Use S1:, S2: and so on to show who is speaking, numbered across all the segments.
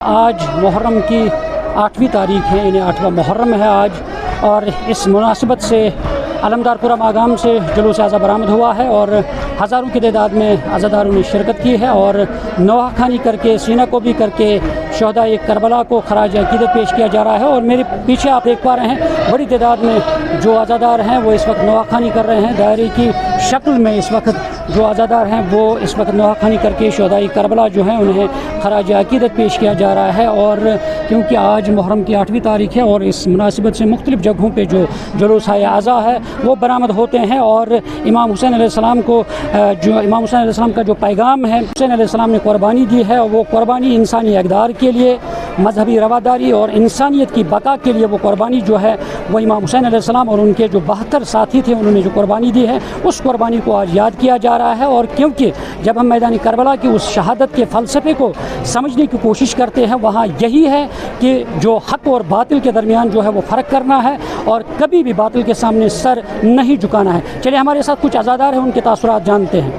S1: آج محرم کی 8ویں تاریخ ہے، یعنی 8واں محرم ہے آج، اور اس مناسبت سے علمدار پورہ ماگام سے جلوس اعضا برآمد ہوا ہے اور ہزاروں کی تعداد میں عزاداروں نے شرکت کی ہے اور نوحہ خوانی کر کے سینہ کو بھی کر کے شہدائے کربلا کو خراج عقیدت پیش کیا جا رہا ہے۔ اور میرے پیچھے آپ دیکھ پا رہے ہیں بڑی تعداد میں جو عزادار ہیں وہ اس وقت نوحہ خوانی کر رہے ہیں۔ دائرے کی شکل میں اس وقت جو عزادار ہیں وہ اس وقت نوحہ خوانی کر کے شہدائے کربلا جو ہیں انہیں خراج عقیدت پیش کیا جا رہا ہے۔ اور کیونکہ آج محرم کی 8ویں تاریخ ہے اور اس مناسبت سے مختلف جگہوں پہ جو جلوس اعضا ہے وہ برآمد ہوتے ہیں اور امام حسین علیہ السلام کو امام حسین علیہ السلام کا جو پیغام ہے، حسین علیہ السلام نے قربانی دی ہے اور وہ قربانی انسانی اقدار کے لیے، مذہبی رواداری اور انسانیت کی بقا کے لیے وہ قربانی جو ہے وہ امام حسین علیہ السلام اور ان کے جو 72 ساتھی تھے انہوں نے جو قربانی دی ہے اس قربانی کو آج یاد کیا جا رہا ہے۔ اور کیونکہ جب ہم میدان کربلا کی اس شہادت کے فلسفے کو سمجھنے کی کوشش کرتے ہیں وہاں یہی ہے کہ جو حق اور باطل کے درمیان جو ہے وہ فرق کرنا ہے اور کبھی بھی باطل کے سامنے سر نہیں جھکانا ہے۔ چلیے ہمارے ساتھ کچھ عزادار ہیں، ان کے تاثرات جانتے ہیں۔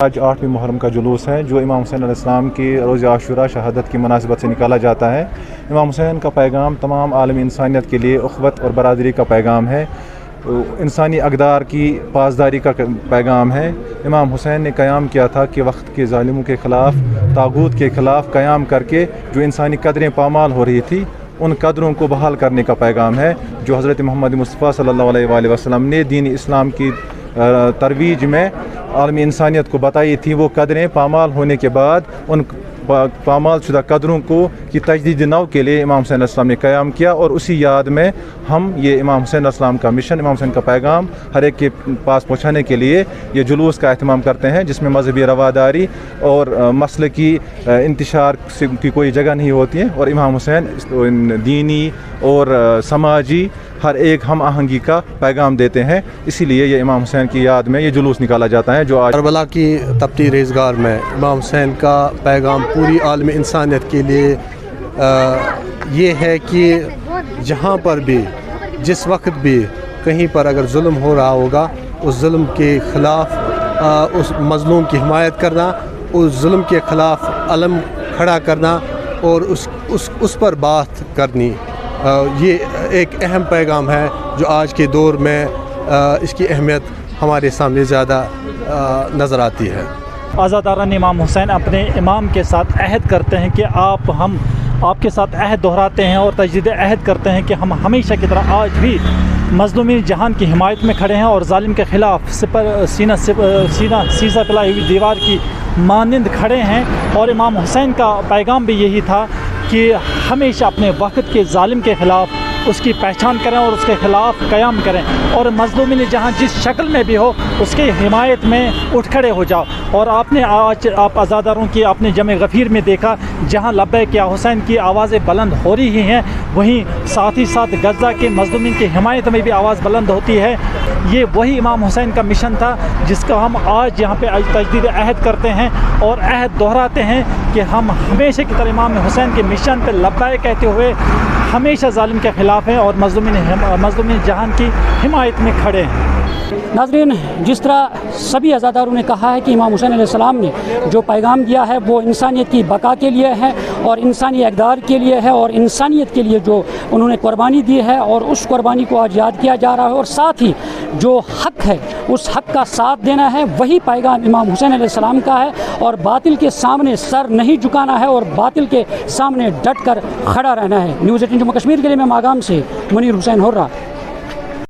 S2: آج 8ویں محرم کا جلوس ہے جو امام حسین علیہ السلام کی روز عاشوراء شہادت کی مناسبت سے نکالا جاتا ہے۔ امام حسین کا پیغام تمام عالمی انسانیت کے لیے اخوت اور برادری کا پیغام ہے، انسانی اقدار کی پاسداری کا پیغام ہے۔ امام حسین نے قیام کیا تھا کہ وقت کے ظالموں کے خلاف، طاغوت کے خلاف قیام کر کے جو انسانی قدریں پامال ہو رہی تھی ان قدروں کو بحال کرنے کا پیغام ہے جو حضرت محمد مصطفیٰ صلی اللہ علیہ وآلہ وسلم نے دین اسلام کی ترویج میں عالمی انسانیت کو بتائی تھی۔ وہ قدریں پامال ہونے کے بعد ان پامال شدہ قدروں کی تجدید نو کے لیے امام حسین علیہ السلام نے قیام کیا اور اسی یاد میں ہم یہ امام حسین علیہ السلام کا مشن، امام حسین کا پیغام ہر ایک کے پاس پہنچانے کے لیے یہ جلوس کا اہتمام کرتے ہیں جس میں مذہبی رواداری اور مسلکی انتشار کی کوئی جگہ نہیں ہوتی ہے اور امام حسین دینی اور سماجی ہر ایک ہم آہنگی کا پیغام دیتے ہیں۔ اسی لیے یہ امام حسین کی یاد میں یہ جلوس نکالا جاتا ہے جو آج
S3: کربلا کی تپتی ریزگار میں امام حسین کا پیغام پوری عالم انسانیت کے لیے یہ ہے کہ جہاں پر بھی جس وقت بھی کہیں پر اگر ظلم ہو رہا ہوگا اس ظلم کے خلاف اس مظلوم کی حمایت کرنا، اس ظلم کے خلاف علم کھڑا کرنا اور اس پر بات کرنی، یہ ایک اہم پیغام ہے جو آج کے دور میں اس کی اہمیت ہمارے سامنے زیادہ نظر آتی ہے۔
S4: عزاداران امام حسین اپنے امام کے ساتھ عہد کرتے ہیں کہ ہم آپ کے ساتھ عہد دہراتے ہیں اور تجدید عہد کرتے ہیں کہ ہم ہمیشہ کی طرح آج بھی مظلومین جہان کی حمایت میں کھڑے ہیں اور ظالم کے خلاف سینہ سیسہ پلائی ہوئی دیوار کی مانند کھڑے ہیں۔ اور امام حسین کا پیغام بھی یہی تھا کہ ہمیشہ اپنے وقت کے ظالم کے خلاف اس کی پہچان کریں اور اس کے خلاف قیام کریں اور مظلومین جہاں جس شکل میں بھی ہو اس کی حمایت میں اٹھ کھڑے ہو جاؤ۔ اور آپ عزاداروں کی آپ نے جمع غفیر میں دیکھا جہاں لبیک یا حسین کی آوازیں بلند ہو رہی ہیں وہیں ساتھ ہی ساتھ غزہ کے مظلومین کی حمایت میں بھی آواز بلند ہوتی ہے۔ یہ وہی امام حسین کا مشن تھا جس کا ہم آج یہاں پہ تجدید عہد کرتے ہیں اور عہد دہراتے ہیں کہ ہم ہمیشہ کی طرح امام حسین کے مشن پہ لبیک کہتے ہوئے ہمیشہ ظالم کے خلاف ہیں اور مظلومین جہان کی حمایت میں کھڑے ہیں۔
S1: ناظرین، جس طرح سبھی عزاداروں نے کہا ہے کہ امام حسین علیہ السلام نے جو پیغام دیا ہے وہ انسانیت کی بقا کے لیے ہے اور انسانی اقدار کے لیے ہے اور انسانیت کے لیے جو انہوں نے قربانی دی ہے اور اس قربانی کو آج یاد کیا جا رہا ہے اور ساتھ ہی جو حق ہے اس حق کا ساتھ دینا ہے وہی پیغام امام حسین علیہ السلام کا ہے اور باطل کے سامنے سر نہیں جھکانا ہے اور باطل کے سامنے ڈٹ کر کھڑا رہنا ہے۔ نیوز 18 جموں کشمیر کے لیے میں ماگام سے منیر حسین ہرہ۔